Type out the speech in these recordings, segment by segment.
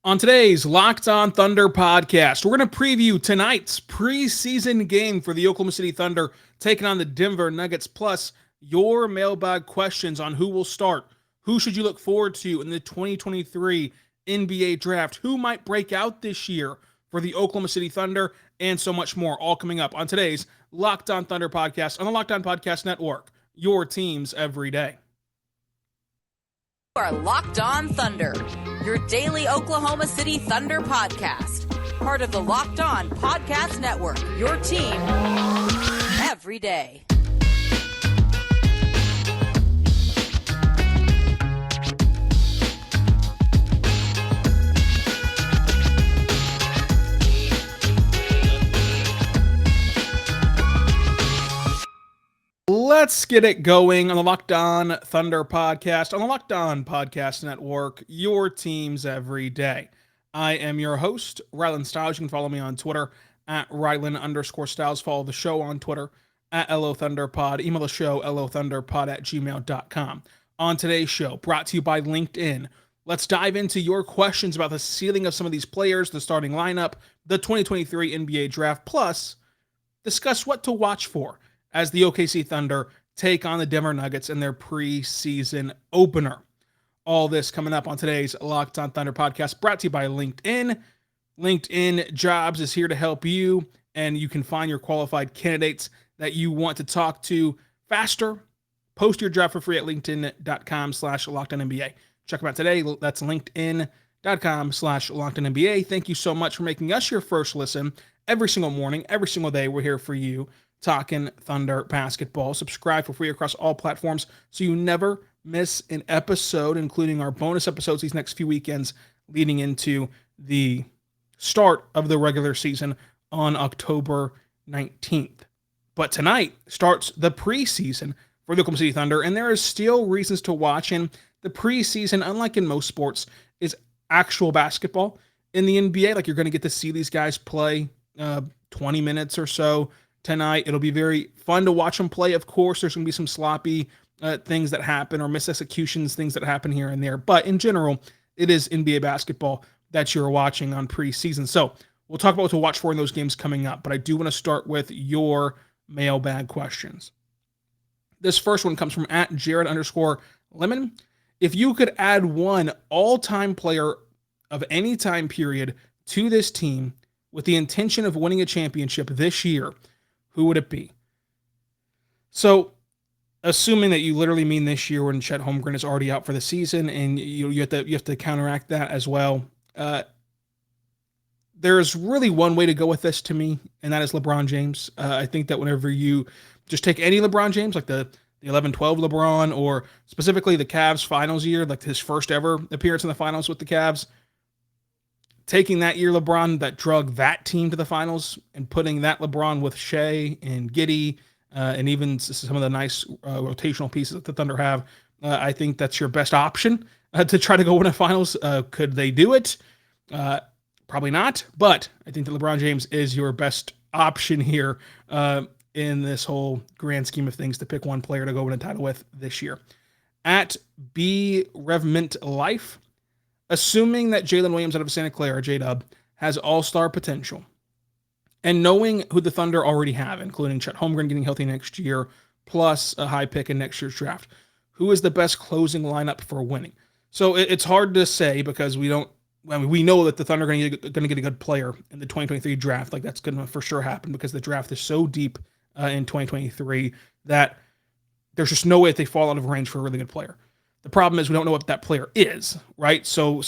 On today's Locked On Thunder podcast, we're going to preview tonight's preseason game for the Oklahoma City Thunder taking on the Denver Nuggets, plus your mailbag questions on who will start, who should you look forward to in the 2023 NBA draft, who might break out this year for the Oklahoma City Thunder, and so much more, all coming up on today's Locked On Thunder podcast on the Locked On Podcast Network, your teams every day. You are Locked On Thunder, your daily Oklahoma City Thunder podcast. Part of the Locked On Podcast Network, your team every day. Let's get it going on the Locked On Thunder podcast on the Locked On Podcast Network, your teams every day. I am your host, Rylan Stiles. You can follow me on Twitter at Rylan_Stiles. Follow the show on Twitter at LOThunderPod. Email the show, LOThunderPod@gmail.com. On today's show, brought to you by LinkedIn, let's dive into your questions about the ceiling of some of these players, the starting lineup, the 2023 NBA draft, plus discuss what to watch for as the OKC Thunder take on the Denver Nuggets in their preseason opener. All this coming up on today's Locked On Thunder podcast, brought to you by LinkedIn. LinkedIn Jobs is here to help you, and you can find your qualified candidates that you want to talk to faster. Post your job for free at linkedin.com/LockedOnNBA. Check them out today. That's linkedin.com/LockedOnNBA. Thank you so much for making us your first listen every single morning, every single day. We're here for you, talking Thunder basketball. Subscribe for free across all platforms so you never miss an episode, including our bonus episodes these next few weekends leading into the start of the regular season on October 19th. But tonight starts the preseason for the Oklahoma City Thunder, and there are still reasons to watch. And the preseason, unlike in most sports, is actual basketball. In the NBA, like, you're going to get to see these guys play 20 minutes or so tonight. It'll be very fun to watch them play. Of course, there's going to be some sloppy things that happen, or misexecutions, things that happen here and there. But in general, it is NBA basketball that you're watching on preseason. So we'll talk about what to watch for in those games coming up. But I do want to start with your mailbag questions. This first one comes from at Jared_Lemon. If you could add one all-time player of any time period to this team with the intention of winning a championship this year, who would it be? So, assuming that you literally mean this year when Chet Holmgren is already out for the season, and you have to counteract that as well. There's really one way to go with this to me, and that is LeBron James. I think that whenever you just take any LeBron James, like the 11-12 LeBron, or specifically the Cavs finals year, like his first ever appearance in the finals with the Cavs, taking that year LeBron that drug that team to the finals and putting that LeBron with Shea and Giddey and even some of the nice rotational pieces that the Thunder have, I think that's your best option to try to go win a finals. Could they do it? Probably not, but I think that LeBron James is your best option here in this whole grand scheme of things to pick one player to go win a title with this year. At B Revment Life, assuming that Jalen Williams out of Santa Clara, J-Dub, has all-star potential, and knowing who the Thunder already have, including Chet Holmgren getting healthy next year, plus a high pick in next year's draft, who is the best closing lineup for winning? So it's hard to say because we know that the Thunder are going to get a good player in the 2023 draft. Like, that's going to for sure happen because the draft is so deep in 2023 that there's just no way that they fall out of range for a really good player. The problem is we don't know what that player is, right? So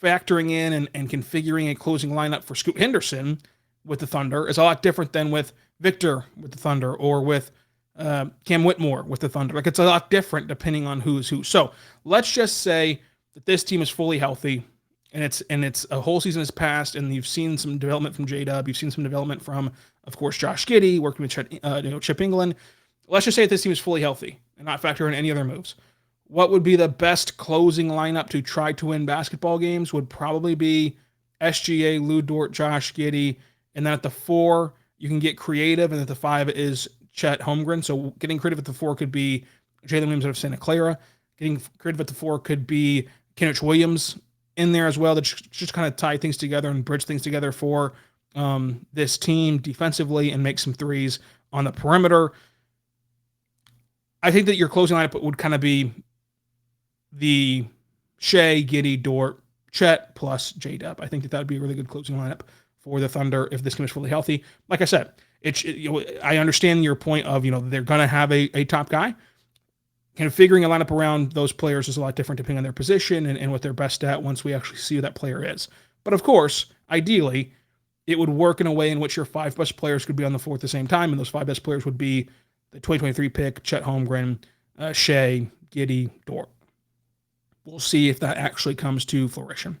factoring in and configuring a closing lineup for Scoot Henderson with the Thunder is a lot different than with Victor with the Thunder or with Cam Whitmore with the Thunder. Like, it's a lot different depending on who's who. So let's just say that this team is fully healthy and it's a whole season has passed, and you've seen some development from J-Dub. You've seen some development from, of course, Josh Giddey working with Chip England. Let's just say that this team is fully healthy and not factor in any other moves. What would be the best closing lineup to try to win basketball games would probably be SGA, Lou Dort, Josh Giddey, and then at the 4, you can get creative, and at the 5 is Chet Holmgren. So getting creative at the 4 could be Jalen Williams out of Santa Clara. Getting creative at the 4 could be Kenrich Williams in there as well to just kind of tie things together and bridge things together for this team defensively and make some threes on the perimeter. I think that your closing lineup would kind of be the Shea, Giddey, Dort, Chet plus J-Dub. I think that would be a really good closing lineup for the Thunder if this team is fully healthy. Like I said, I understand your point of, they're going to have a top guy. And figuring a lineup around those players is a lot different depending on their position and what they're best at once we actually see who that player is. But of course, ideally, it would work in a way in which your 5 best players could be on the floor at the same time, and those 5 best players would be the 2023 pick, Chet Holmgren, Shea, Giddey, Dort. We'll see if that actually comes to fruition.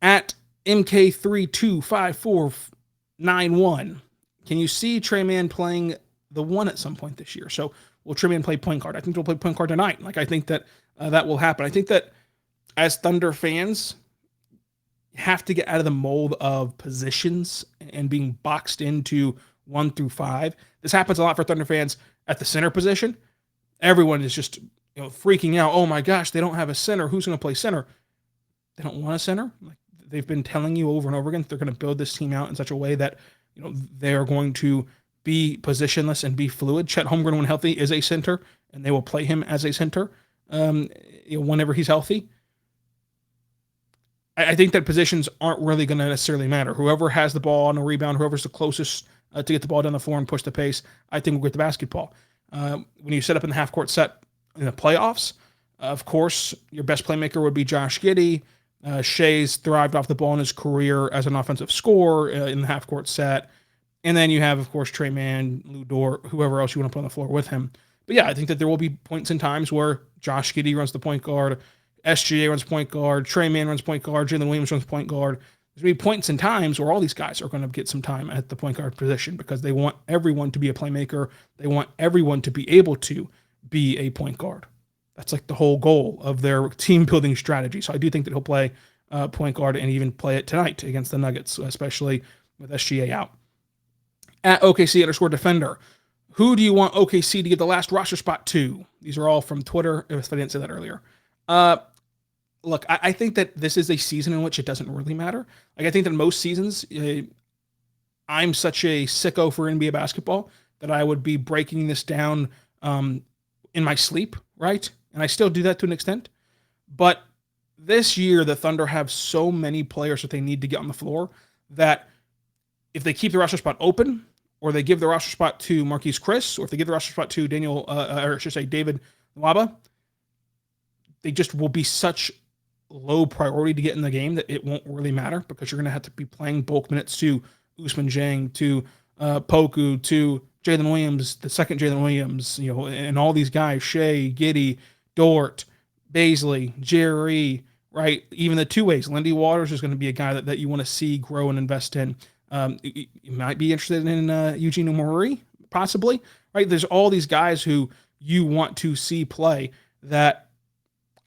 At MK325491, can you see Trey Mann playing the 1 at some point this year? So will Trey Mann play point guard? I think he'll play point guard tonight. I think that that will happen. I think that as Thunder fans, you have to get out of the mold of positions and being boxed into 1 through 5. This happens a lot for Thunder fans at the center position. Everyone is just freaking out. Oh my gosh, they don't have a center. Who's going to play center? They don't want a center. They've been telling you over and over again, they're going to build this team out in such a way that they are going to be positionless and be fluid. Chet Holmgren, when healthy, is a center, and they will play him as a center whenever he's healthy. I think that positions aren't really going to necessarily matter. Whoever has the ball on a rebound, whoever's the closest to get the ball down the floor and push the pace, I think will get the basketball. When you set up in the half-court set in the playoffs, of course, your best playmaker would be Josh Giddey. Shea's thrived off the ball in his career as an offensive scorer in the half-court set. And then you have, of course, Trey Mann, Lou Dort, whoever else you want to put on the floor with him. But yeah, I think that there will be points and times where Josh Giddey runs the point guard, SGA runs point guard, Trey Mann runs point guard, Jalen Williams runs point guard. There's going to be points and times where all these guys are going to get some time at the point guard position because they want everyone to be a playmaker. They want everyone to be able to be a point guard. That's the whole goal of their team building strategy. So I do think that he'll play point guard and even play it tonight against the Nuggets, especially with SGA out. At OKC_defender, who do you want OKC to give the last roster spot to? These are all from Twitter, if I didn't say that earlier. Look, I think that this is a season in which it doesn't really matter. I think that most seasons, I'm such a sicko for NBA basketball that I would be breaking this down in my sleep, right? And I still do that to an extent. But this year, the Thunder have so many players that they need to get on the floor that if they keep the roster spot open, or they give the roster spot to Marquise Chris, or if they give the roster spot to David Nwaba, they just will be such low priority to get in the game that it won't really matter because you're going to have to be playing bulk minutes to Ousmane Dieng, to Poku, to Jalen Williams, the second Jalen Williams, and all these guys, Shea, Giddey, Dort, Baisley, Jerry, right? Even the two-ways. Lindy Waters is going to be a guy that you want to see grow and invest in. You might be interested in Eugene Murray, possibly, right? There's all these guys who you want to see play that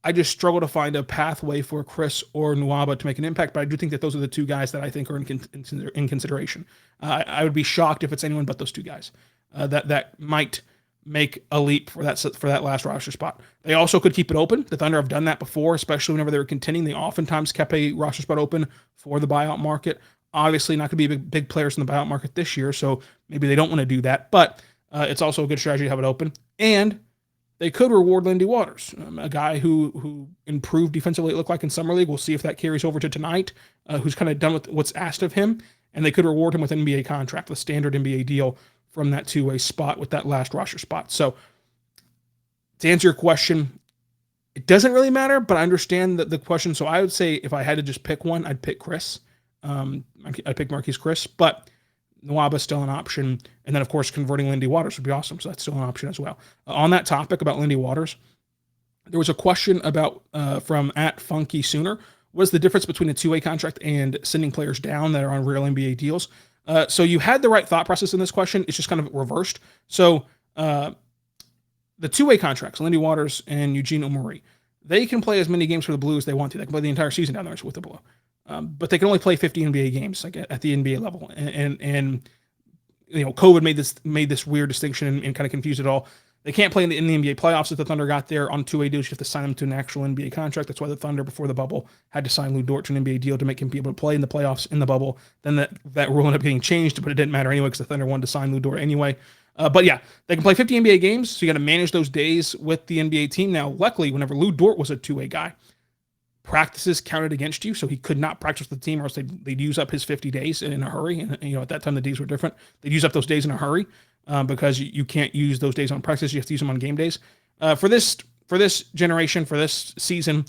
I just struggle to find a pathway for Chris or Nwaba to make an impact, but I do think that those are the two guys that I think are in consideration. I would be shocked if it's anyone but those two guys that might make a leap for that last roster spot. They also could keep it open. The Thunder have done that before, especially whenever they were contending. They oftentimes kept a roster spot open for the buyout market. Obviously not going to be big players in the buyout market this year, so maybe they don't want to do that, but it's also a good strategy to have it open. And they could reward Lindy Waters, a guy who improved defensively, it looked like in Summer League. We'll see if that carries over to tonight, who's kind of done with what's asked of him, and they could reward him with an NBA contract, the standard NBA deal from that two-way spot with that last roster spot. So to answer your question, it doesn't really matter, but I understand the question. So I would say if I had to just pick one, I'd pick Chris. I'd pick Marquise Chris, but Nwaba's still an option. And then, of course, converting Lindy Waters would be awesome. So that's still an option as well. On that topic about Lindy Waters, there was a question about from @FunkySooner. What is the difference between a two-way contract and sending players down that are on real NBA deals? So you had the right thought process in this question. It's just kind of reversed. So the two-way contracts, Lindy Waters and Eugene Murray, they can play as many games for the Blue as they want to. They can play the entire season down there with the Blue. But they can only play 50 NBA games at the NBA level. And COVID made this weird distinction and kind of confused it all. They can't play in the NBA playoffs if the Thunder got there on two-way deals. You have to sign them to an actual NBA contract. That's why the Thunder, before the bubble, had to sign Lou Dort to an NBA deal to make him be able to play in the playoffs in the bubble. Then that rule ended up getting changed, but it didn't matter anyway because the Thunder wanted to sign Lou Dort anyway. But yeah, they can play 50 NBA games, so you got to manage those days with the NBA team. Now, luckily, whenever Lou Dort was a two-way guy, practices counted against you, so he could not practice with the team, or else they'd use up his 50 days in a hurry. And at that time the days were different. They'd use up those days in a hurry because you can't use those days on practice. You have to use them on game days. For this generation, for this season,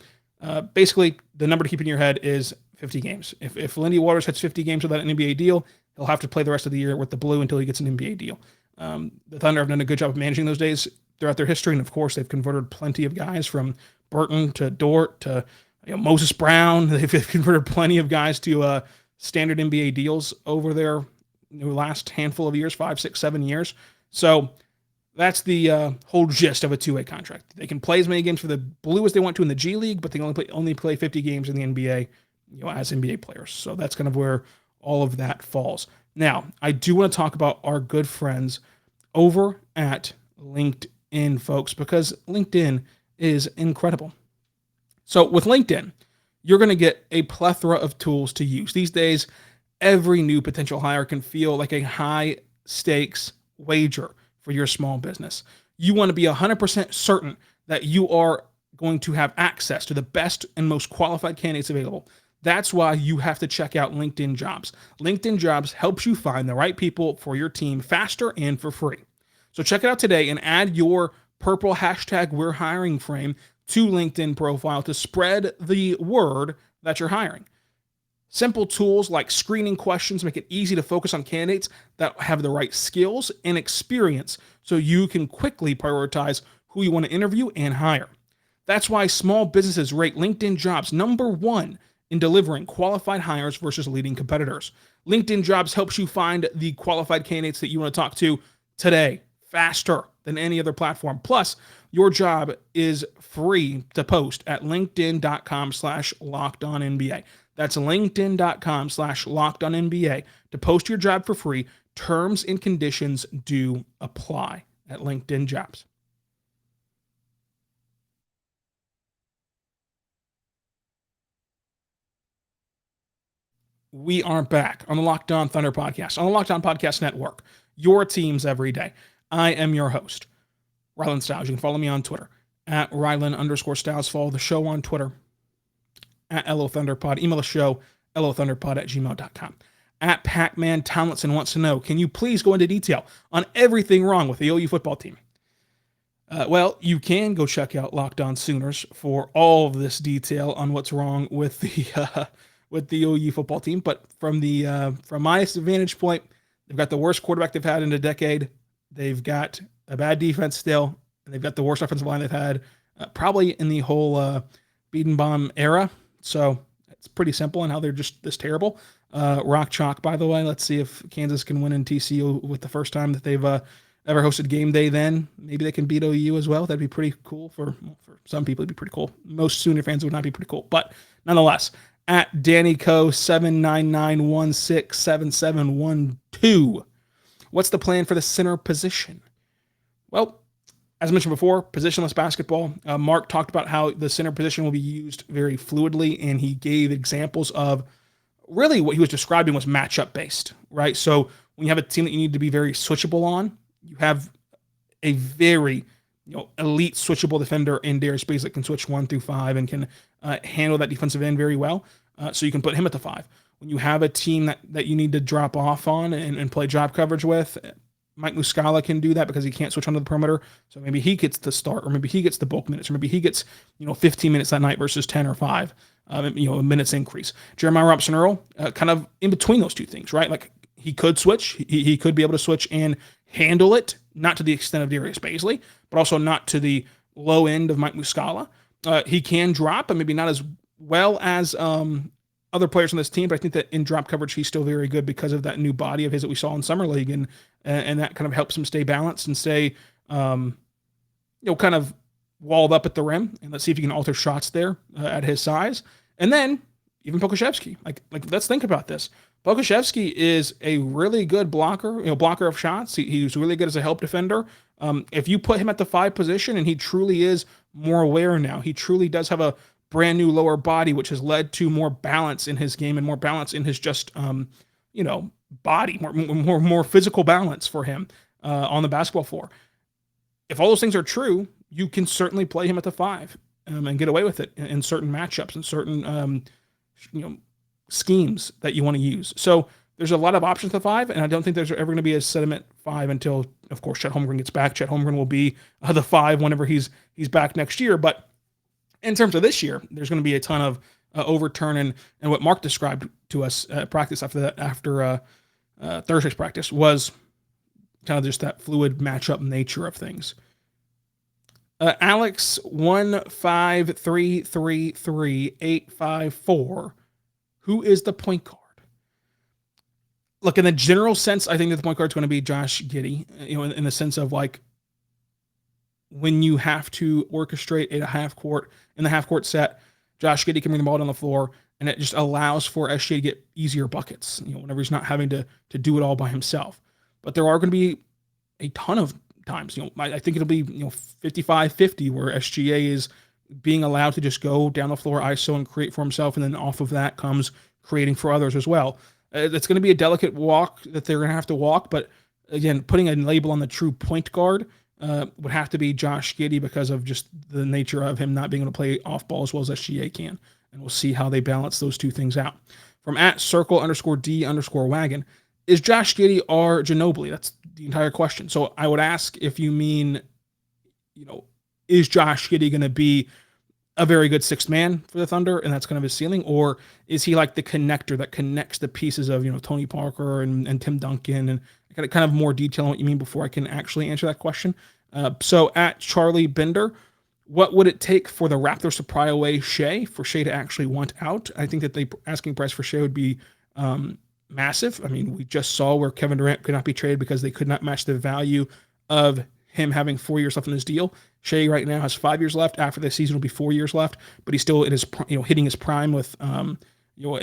basically the number to keep in your head is 50 games. If Lindy Waters hits 50 games without an NBA deal, he'll have to play the rest of the year with the Blue until he gets an NBA deal. The Thunder have done a good job of managing those days throughout their history, and of course they've converted plenty of guys from Burton to Dort to Moses Brown. They've converted plenty of guys to standard NBA deals over their last handful of years, 5, 6, 7 years. So that's the whole gist of a two-way contract. They can play as many games for the Blue as they want to in the G League, but they can only play 50 games in the NBA, as NBA players. So that's kind of where all of that falls. Now, I do want to talk about our good friends over at LinkedIn, folks, because LinkedIn is incredible. So with LinkedIn, you're going to get a plethora of tools to use. These days, every new potential hire can feel like a high-stakes wager for your small business. You want to be 100% certain that you are going to have access to the best and most qualified candidates available. That's why you have to check out LinkedIn Jobs. LinkedIn Jobs helps you find the right people for your team faster and for free. So check it out today and add your purple hashtag We're Hiring frame to LinkedIn profile to spread the word that you're hiring. Simple tools like screening questions make it easy to focus on candidates that have the right skills and experience so you can quickly prioritize who you want to interview and hire. That's why small businesses rate LinkedIn Jobs number 1 in delivering qualified hires versus leading competitors. LinkedIn Jobs helps you find the qualified candidates that you want to talk to today, faster than any other platform. Plus, your job is free to post at linkedin.com/lockedonnba. That's linkedin.com/lockedonnba to post your job for free. Terms and conditions do apply at LinkedIn Jobs. We are back on the Locked On Thunder Podcast, on the Locked On Podcast Network, your teams every day. I am your host, Rylan Stiles. You can follow me on Twitter at Rylan_Stiles. Follow the show on Twitter at LOThunderPod. Email the show, LOThunderPod@gmail.com. At Pac-Man Tomlinson wants to know, can you please go into detail on everything wrong with the OU football team? Well, you can go check out Locked On Sooners for all of this detail on what's wrong with the OU football team. But from my vantage point, they've got the worst quarterback they've had in a decade. They've got a bad defense still, and they've got the worst offensive line they've had probably in the whole Biedenbaum era. So it's pretty simple on how they're just this terrible. Rock chalk, by the way. Let's see if Kansas can win in TCU with the first time that they've ever hosted game day. Then maybe they can beat OU as well. That'd be pretty cool for some people. It'd be pretty cool. Most Sooner fans would not be pretty cool, but nonetheless. At Danny Co 799167712. What's the plan for the center position? Well, as I mentioned before, positionless basketball. Mark talked about how the center position will be used very fluidly, and he gave examples of really what he was describing was matchup based, right? So when you have a team that you need to be very switchable on, you have a very elite switchable defender in Darius Bays that can switch 1 through 5 and can handle that defensive end very well. So you can put him at the 5. When you have a team that you need to drop off on and play drop coverage with, Mike Muscala can do that because he can't switch onto the perimeter. So maybe he gets the start, or maybe he gets the bulk minutes, or maybe he gets 15 minutes that night versus 10 or 5, a minutes increase. Jeremiah Robinson-Earl, kind of in between those two things, right? Like he could switch. He could be able to switch and handle it, not to the extent of Darius Bazley, but also not to the low end of Mike Muscala. He can drop, but maybe not as well as other players on this team, but I think that in drop coverage, he's still very good because of that new body of his that we saw in Summer League, and that kind of helps him stay balanced and stay, kind of walled up at the rim. And let's see if he can alter shots there at his size. And then even Pokusevski, like let's think about this. Pokusevski is a really good blocker of shots. He's really good as a help defender. If you put him at the 5 position, and he truly is more aware now, he truly does have a brand new lower body, which has led to more balance in his game and more balance in his just, body, more physical balance for him on the basketball floor. If all those things are true, you can certainly play him at the 5 and get away with it in certain matchups and certain, schemes that you want to use. So there's a lot of options to 5, and I don't think there's ever going to be a sediment 5 until, of course, Chet Holmgren gets back. Chet Holmgren will be the 5 whenever he's back next year. But in terms of this year, there's going to be a ton of overturn, and what Mark described to us at practice after Thursday's practice was kind of just that fluid matchup nature of things. Alex 15333 who is the point guard? Look, in the general sense, I think that the point guard is going to be Josh Giddey, in the sense of like when you have to orchestrate in the half court set, Josh Giddey can bring the ball down the floor, and it just allows for SGA to get easier buckets, whenever he's not having to do it all by himself. But there are going to be a ton of times, I think it'll be 55-50 where SGA is being allowed to just go down the floor ISO and create for himself, and then off of that comes creating for others as well. It's going to be a delicate walk that they're going to have to walk, but again, putting a label on the true point guard would have to be Josh Giddey because of just the nature of him not being able to play off ball as well as SGA can, and we'll see how they balance those two things out. From @circle_D_wagon, is Josh Giddey or Ginobili? That's the entire question. So I would ask if you mean, is Josh Giddey going to be a very good sixth man for the Thunder, and that's kind of his ceiling, or is he like the connector that connects the pieces of Tony Parker and Tim Duncan? And I got kind of more detail on what you mean before I can actually answer that question. So at Charlie Bender, what would it take for the Raptors to pry away Shea for Shea to actually want out? I think that the asking price for Shea would be massive. I mean, we just saw where Kevin Durant could not be traded because they could not match the value of him having 4 years left in his deal. Shea right now has 5 years left. After this season will be 4 years left, but he's still in his hitting his prime with a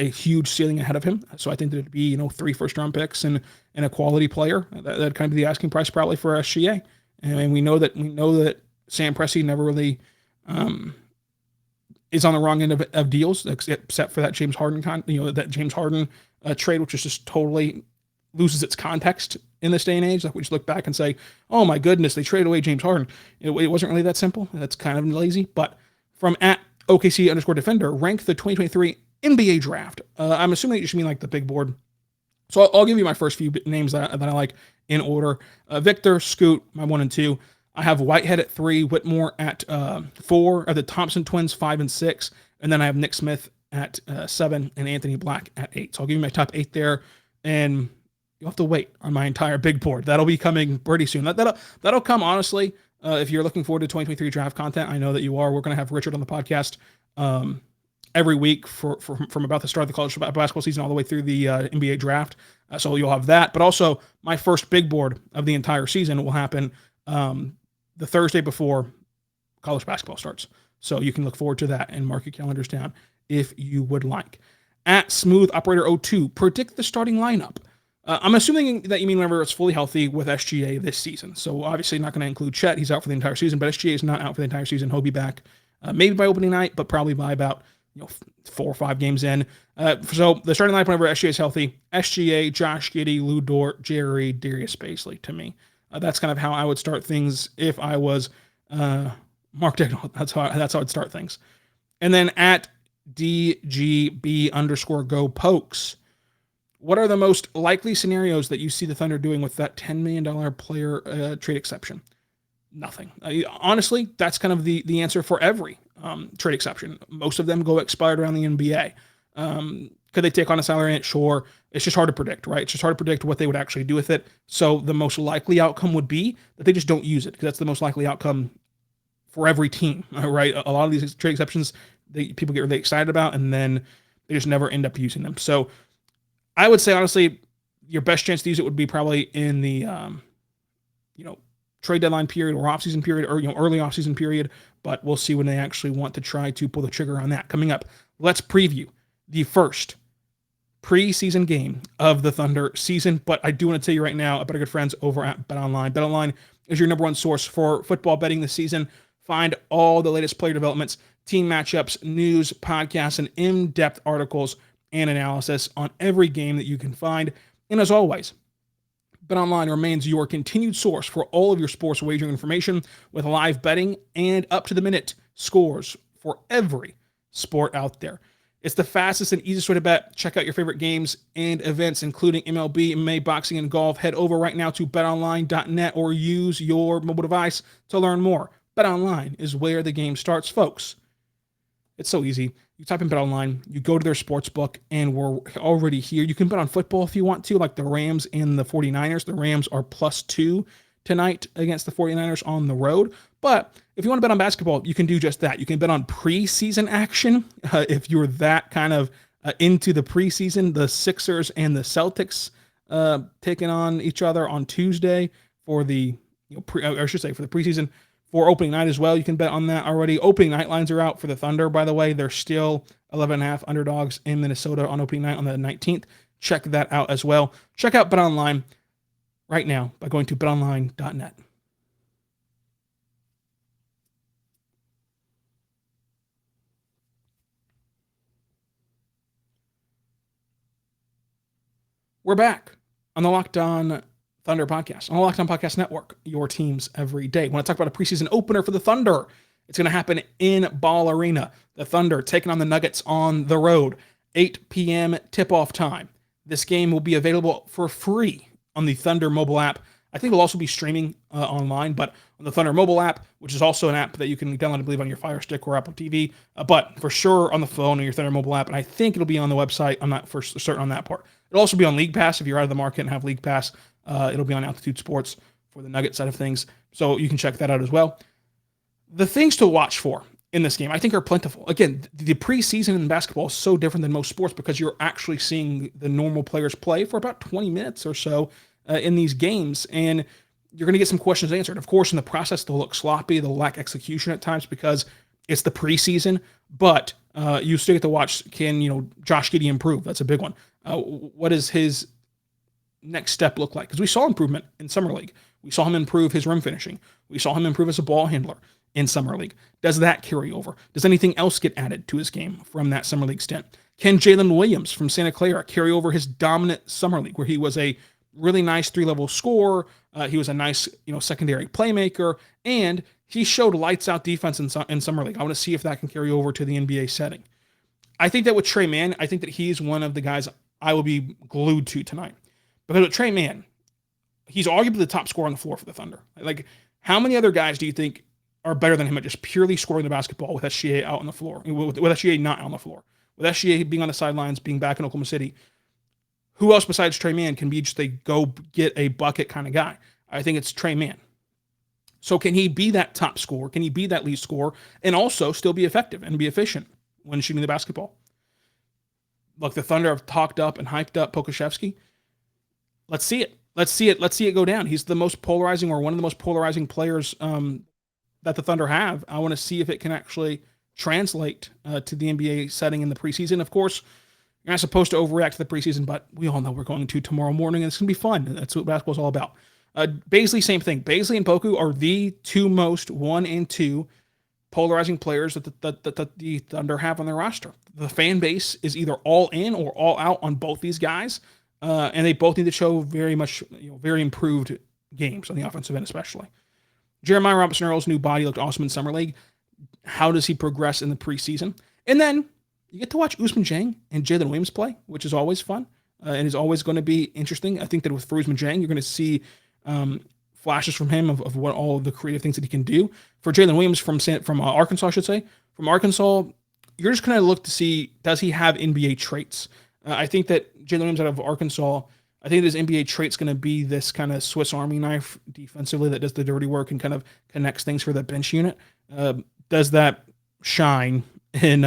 huge ceiling ahead of him. So I think that it'd be 3 first-round picks and a quality player. That'd kind of be the asking price probably for SGA. And we know that Sam Presti never really is on the wrong end of deals, except for that James Harden trade, which is just totally loses its context in this day and age. Like we just look back and say, oh my goodness, they traded away James Harden. It wasn't really that simple. That's kind of lazy. But from @OKC_defender, rank the 2023 NBA draft. I'm assuming that you should mean like the big board. So I'll give you my first few names that I like in order. Victor, Scoot, my 1 and 2. I have Whitehead at 3, Whitmore at 4, the Thompson twins 5 and 6, and then I have Nick Smith at 7 and Anthony Black at 8. So I'll give you my top 8 there, and you'll have to wait on my entire big board. That'll be coming pretty soon. That'll come, honestly, if you're looking forward to 2023 draft content. I know that you are. We're going to have Richard on the podcast every week from about the start of the college basketball season all the way through the NBA draft. So you'll have that. But also, my first big board of the entire season will happen the Thursday before college basketball starts. So you can look forward to that and mark your calendars down if you would like. @SmoothOperator02, predict the starting lineup. I'm assuming that you mean whenever it's fully healthy with SGA this season. So obviously not going to include Chet. He's out for the entire season, but SGA is not out for the entire season. He'll be back maybe by opening night, but probably by about 4 or 5 games in. So the starting lineup whenever SGA is healthy: SGA, Josh Giddey, Lou Dort, Jerry, Darius Bazley. To me, that's kind of how I would start things if I was Mark Daigneault. That's how I'd start things. And then @DGB_Go Pokes. What are the most likely scenarios that you see the Thunder doing with that $10 million player trade exception? Nothing. Honestly, that's kind of the answer for every trade exception. Most of them go expired around the NBA. Could they take on a salary in it? Sure. It's just hard to predict, right? It's just hard to predict what they would actually do with it. So the most likely outcome would be that they just don't use it, because that's the most likely outcome for every team, right? A lot of these trade exceptions, people get really excited about, and then they just never end up using them. So I would say, honestly, your best chance to use it would be probably in the, trade deadline period or offseason period, or, early offseason period, but we'll see when they actually want to try to pull the trigger on that. Coming up, let's preview the first preseason game of the Thunder season. But I do want to tell you right now about our good friends over at BetOnline. BetOnline is your number one source for football betting this season. Find all the latest player developments, team matchups, news, podcasts, and in-depth articles and analysis on every game that you can find. And as always, BetOnline remains your continued source for all of your sports wagering information with live betting and up-to-the-minute scores for every sport out there. It's the fastest and easiest way to bet. Check out your favorite games and events, including MLB, MMA, boxing, and golf. Head over right now to betonline.net or use your mobile device to learn more. BetOnline is where the game starts, folks. It's so easy. You type in BetOnline, you go to their sports book, and we're already here. You can bet on football if you want to, like the Rams and the 49ers. The Rams are +2 tonight against the 49ers on the road. But if you want to bet on basketball, you can do just that. You can bet on preseason action. If you're that kind of into the preseason, the Sixers and the Celtics taking on each other on Tuesday for the, for the preseason. For opening night as well, you can bet on that already. Opening night lines are out for the Thunder, by the way. They're still 11.5 underdogs in Minnesota on opening night on the 19th. Check that out as well. Check out BetOnline right now by going to betonline.net. We're back on the Locked On Thunder Podcast, on the Locked On Podcast Network, your teams every day. When I talk about a preseason opener for the Thunder, it's going to happen in Ball Arena. The Thunder taking on the Nuggets on the road, 8 p.m. tip-off time. This game will be available for free on the Thunder mobile app. I think it'll also be streaming online, but on the Thunder mobile app, which is also an app that you can download, I believe, on your Fire Stick or Apple TV, but for sure on the phone or your Thunder mobile app, and I think it'll be on the website. I'm not for certain on that part. It'll also be on League Pass if you're out of the market and have League Pass. It'll be on Altitude Sports for the Nugget side of things, so you can check that out as well. The things to watch for in this game, I think, are plentiful. Again, the preseason in basketball is so different than most sports because you're actually seeing the normal players play for about 20 minutes or so in these games, and you're going to get some questions answered. Of course, in the process, they'll look sloppy, they'll lack execution at times because it's the preseason, but you still get to watch, can Josh Giddey improve? That's a big one. What does his next step look like? Because we saw improvement in Summer League. We saw him improve his rim finishing. We saw him improve as a ball handler in Summer League. Does that carry over? Does anything else get added to his game from that Summer League stint? Can Jalen Williams from Santa Clara carry over his dominant Summer League, where he was a really nice 3-level scorer, he was a nice secondary playmaker, and he showed lights out defense in Summer League. I want to see if that can carry over to the NBA setting. I think that with Trey Manney, I think that he's one of the guys I will be glued to tonight. Because with Trey Manney, he's arguably the top scorer on the floor for the Thunder. Like, how many other guys do you think are better than him at just purely scoring the basketball with SGA out on the floor, with SGA not on the floor, with SGA being on the sidelines, being back in Oklahoma City? Who else besides Trey Manney can be just a go get a bucket kind of guy? I think it's Trey Manney. So can he be that top scorer? Can he be that lead scorer and also still be effective and be efficient when shooting the basketball? Look, the Thunder have talked up and hyped up Pokusevski. Let's see it. Let's see it go down. He's the most polarizing, or one of the most polarizing players that the Thunder have. I want to see if it can actually translate to the NBA setting in the preseason. Of course, you're not supposed to overreact to the preseason, but we all know we're going to tomorrow morning, and it's going to be fun. That's what basketball's all about. Bazley, same thing. Bazley and Poku are the two most 1 and 2 polarizing players that the Thunder have on their roster. The fan base is either all in or all out on both these guys, and they both need to show very much, very improved games on the offensive end, especially. Jeremiah Robinson-Earl's new body looked awesome in Summer League. How does he progress in the preseason? And then you get to watch Ousmane Dieng and Jalen Williams play, which is always fun and is always going to be interesting. I think that for Ousmane Dieng, you're going to see flashes from him of what all the creative things that he can do. For Jalen Williams from Arkansas, I should say, from Arkansas, you're just going to look to see, does he have NBA traits? I think that Jalen Williams out of Arkansas, I think his NBA trait's going to be this kind of Swiss Army knife defensively that does the dirty work and kind of connects things for the bench unit. Does that shine in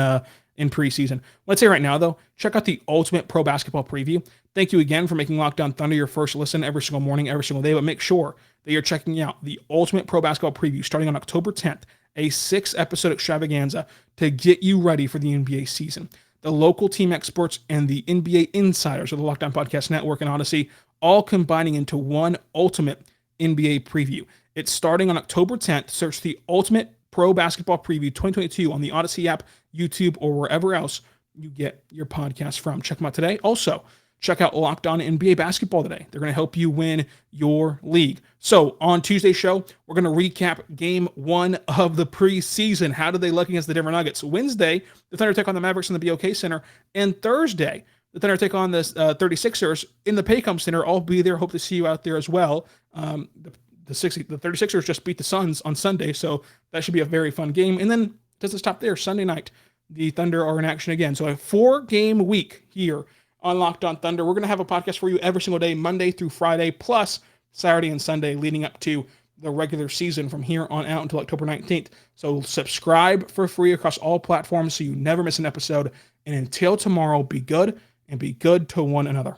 preseason? Let's say right now, though, check out the Ultimate Pro Basketball Preview. Thank you again for making Locked On Thunder your first listen every single morning, every single day, but make sure that you're checking out the Ultimate Pro Basketball Preview starting on October 10th, a 6-episode extravaganza to get you ready for the NBA season. the local team experts, and the NBA insiders of the Locked On Podcast Network and Odyssey, all combining into one ultimate NBA preview. It's starting on October 10th. Search the Ultimate Pro Basketball Preview 2022 on the Odyssey app, YouTube, or wherever else you get your podcast from. Check them out today. Also, check out Locked On NBA Basketball today. They're going to help you win your league. So on Tuesday's show, we're going to recap game 1 of the preseason. How did they look against the Denver Nuggets? Wednesday, the Thunder take on the Mavericks in the BOK Center. And Thursday, the Thunder take on the 36ers in the Paycom Center. I'll be there. Hope to see you out there as well. The 36ers just beat the Suns on Sunday, so that should be a very fun game. And then doesn't stop there. Sunday night, the Thunder are in action again. So a 4-game week here on Locked On Thunder. We're going to have a podcast for you every single day, Monday through Friday, plus Saturday and Sunday leading up to the regular season from here on out until October 19th. So subscribe for free across all platforms so you never miss an episode. And until tomorrow, be good and be good to one another.